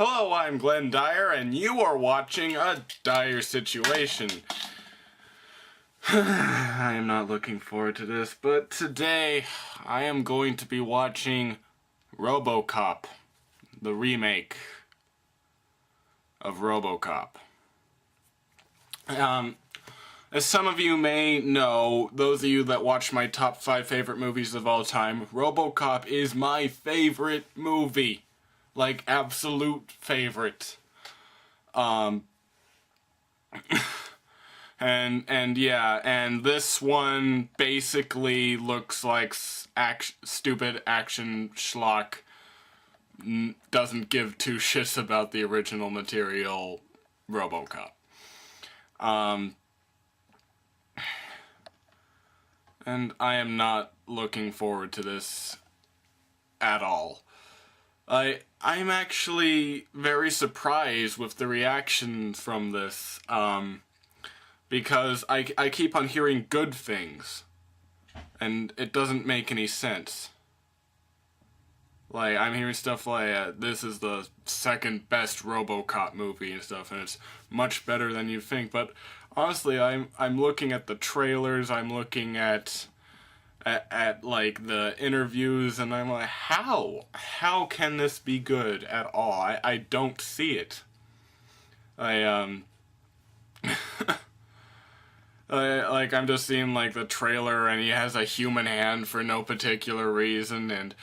Hello, I'm Glenn Dyer, and you are watching a Dyer-Situation. I am not looking forward to this, but today I am going to be watching RoboCop, the remake of RoboCop. As some of you may know, those of you that watch my top 5 favorite movies of all time, RoboCop is my favorite movie. Like, absolute favorite. And this one basically looks like stupid action schlock. Doesn't give two shits about the original material RoboCop. And I am not looking forward to this at all. I'm actually very surprised with the reaction from this, because I keep on hearing good things, and it doesn't make any sense. Like, I'm hearing stuff like, this is the second best RoboCop movie and stuff, and it's much better than you think, but honestly, I'm looking at the trailers, I'm looking at like the interviews, and I'm like, how can this be good at all? I don't see it. I'm just seeing like the trailer, and he has a human hand for no particular reason, and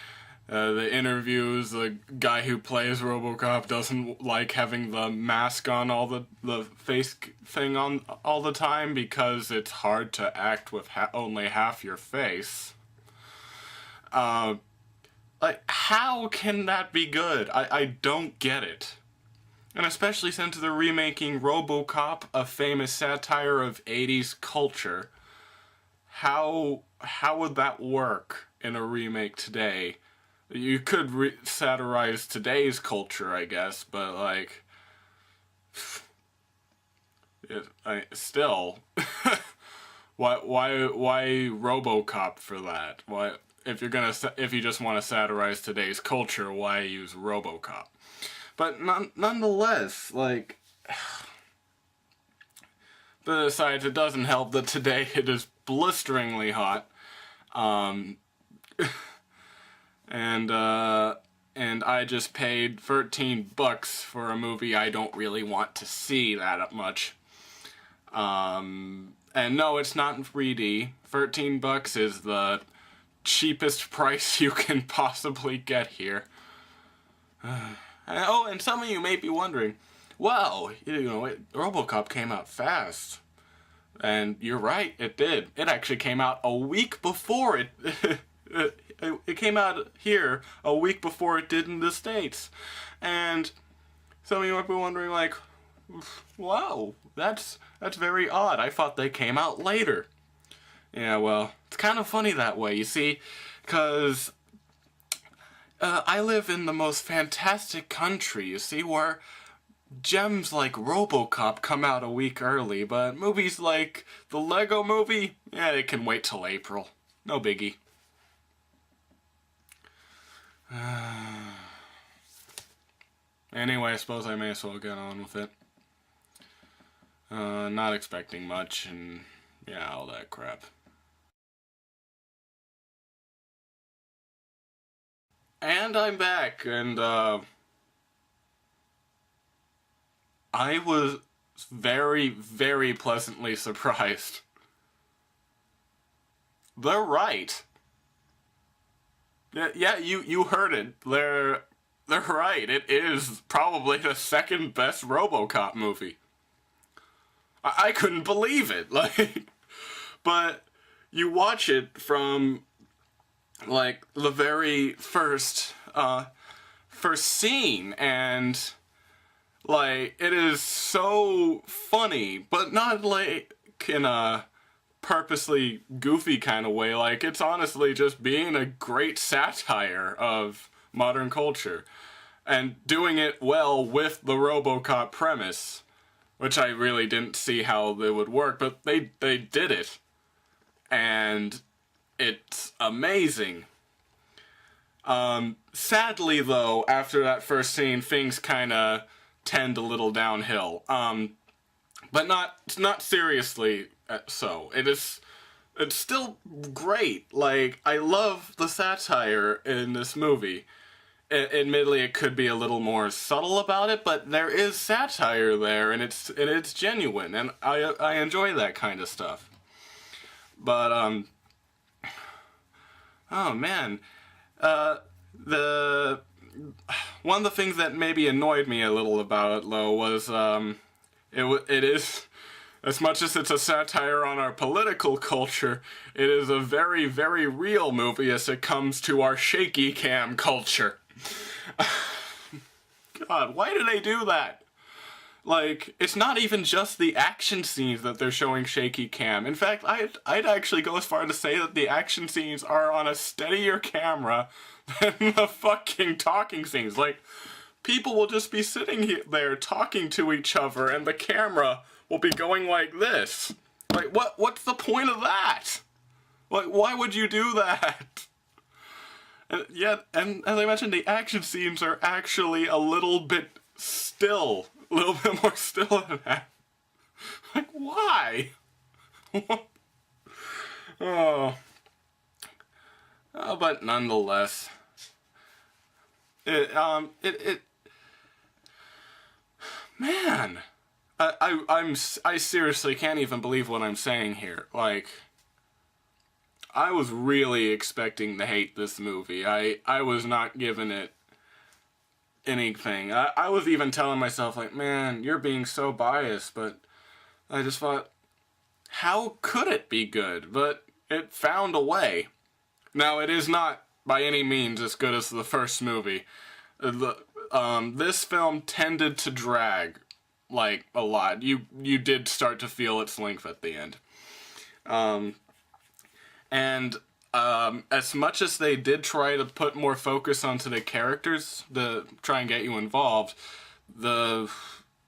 the interviews, the guy who plays RoboCop doesn't like having the mask on all the face thing on all the time because it's hard to act with only half your face. Like, how can that be good? I don't get it. And especially since they're remaking RoboCop, a famous satire of 80s culture. How would that work in a remake today? You could satirize today's culture, I guess, but like, still, why RoboCop for that? Why, if you just want to satirize today's culture, why use RoboCop? But nonetheless, like, besides, it doesn't help that today it is blisteringly hot. And I just paid $13 for a movie I don't really want to see that much. And no, it's not in 3D. $13 is the cheapest price you can possibly get here. Oh, and some of you may be wondering, well, RoboCop came out fast. And you're right, it did. It actually came out a week before it... It came out here a week before it did in the States. And some of you might be wondering, like, wow, that's very odd. I thought they came out later. Yeah, well, it's kind of funny that way, you see, because I live in the most fantastic country, you see, where gems like RoboCop come out a week early, but movies like the Lego Movie, yeah, it can wait till April. No biggie. Anyway, I suppose I may as well get on with it. Not expecting much, and yeah, all that crap. And I'm back, and I was very, very pleasantly surprised. They're right. Yeah, you heard it. They're right. It is probably the second best RoboCop movie. I couldn't believe it. Like, but you watch it from like the very first scene, and like it is so funny, but not like in a purposely goofy kind of way. Like, it's honestly just being a great satire of modern culture and doing it well with the RoboCop premise, which I really didn't see how they would work, but they did it, and it's amazing. Sadly, though, after that first scene, things kind of tend a little downhill. But not seriously so. It's still great. Like, I love the satire in this movie. Admittedly, it could be a little more subtle about it, but there is satire there, and it's genuine, and I enjoy that kind of stuff. But oh man, the one of the things that maybe annoyed me a little about it, though, was it is, as much as it's a satire on our political culture, it is a very, very real movie as it comes to our shaky cam culture. God, why do they do that? Like, it's not even just the action scenes that they're showing shaky cam. In fact, I'd actually go as far to say that the action scenes are on a steadier camera than the fucking talking scenes. Like, people will just be sitting there talking to each other, and the camera will be going like this. Like, what's the point of that? Like, why would you do that? And yet, and as I mentioned, the action scenes are actually a little bit still. A little bit more still than that. Like, why? Oh. But nonetheless. Man. I seriously can't even believe what I'm saying here. Like, I was really expecting to hate this movie. I was not giving it anything. I was even telling myself, like, man, you're being so biased, but I just thought, how could it be good? But it found a way. Now, it is not by any means as good as the first movie. This film tended to drag, like, a lot. You did start to feel its length at the end. As much as they did try to put more focus onto the characters to try and get you involved, the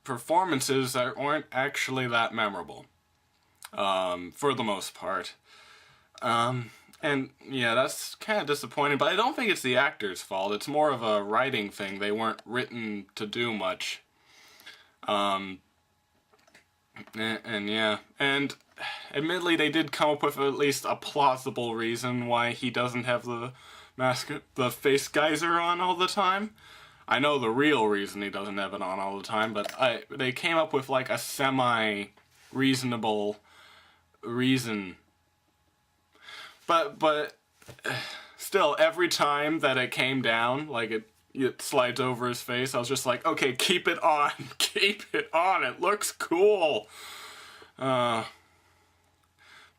performances aren't actually that memorable, for the most part. And yeah, that's kind of disappointing, but I don't think it's the actors' fault. It's more of a writing thing. They weren't written to do much. And yeah, and admittedly, they did come up with at least a plausible reason why he doesn't have the face geyser on all the time. I know the real reason he doesn't have it on all the time, but they came up with like a semi-reasonable reason. But still, every time that it came down, like it slides over his face, I was just like, okay, keep it on, keep it on, it looks cool. But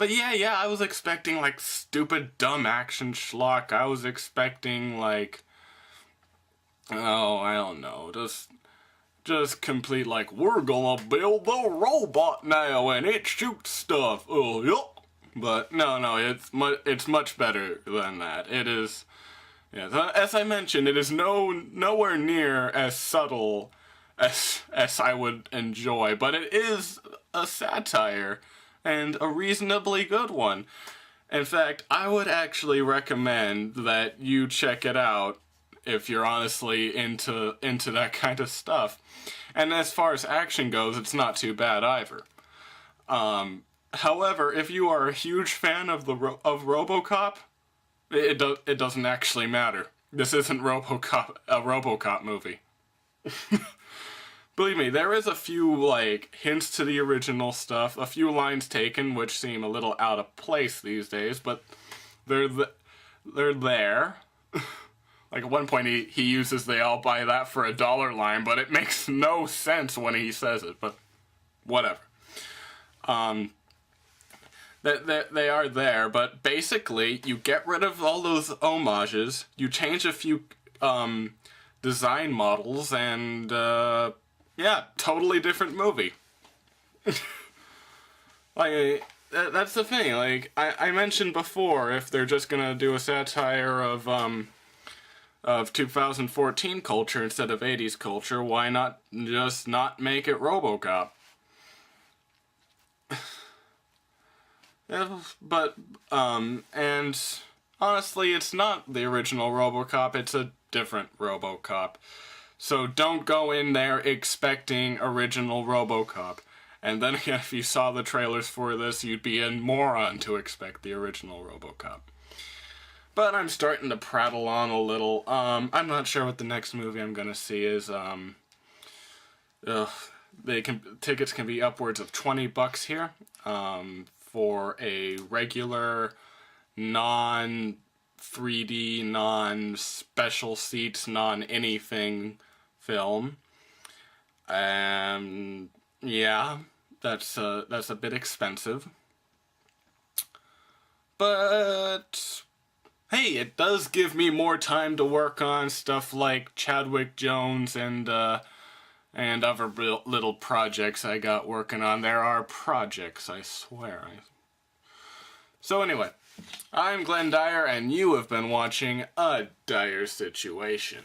yeah, I was expecting, like, stupid, dumb action schlock. I was expecting, like, oh, I don't know, just complete, like, we're gonna build the robot now, and it shoots stuff. Oh, yup. But, no, it's much better than that. It is, yeah, as I mentioned, it is nowhere near as subtle as I would enjoy, but it is a satire, and a reasonably good one. In fact, I would actually recommend that you check it out if you're honestly into that kind of stuff. And as far as action goes, it's not too bad either. However, if you are a huge fan of RoboCop, it doesn't actually matter. This isn't a RoboCop movie. Believe me, there is a few, like, hints to the original stuff, a few lines taken which seem a little out of place these days, but they're there. Like, at one point he uses "they all buy that for $1" line, but it makes no sense when he says it, but whatever. They are there, but basically, you get rid of all those homages, you change a few design models, and yeah, totally different movie. Like, that's the thing. Like, I mentioned before, if they're just gonna do a satire of 2014 culture instead of 80s culture, why not just not make it RoboCop? But, and honestly, it's not the original RoboCop, it's a different RoboCop. So don't go in there expecting original RoboCop. And then again, if you saw the trailers for this, you'd be a moron to expect the original RoboCop. But I'm starting to prattle on a little. I'm not sure what the next movie I'm gonna see is. Tickets can be upwards of $20 here. For a regular, non-3D, non-special seats, non-anything film. Yeah, that's a bit expensive. But hey, it does give me more time to work on stuff like Chadwick Jones and other little projects I got working on. There are projects, I swear. So anyway, I'm Glenn Dyer, and you have been watching A Dire Situation.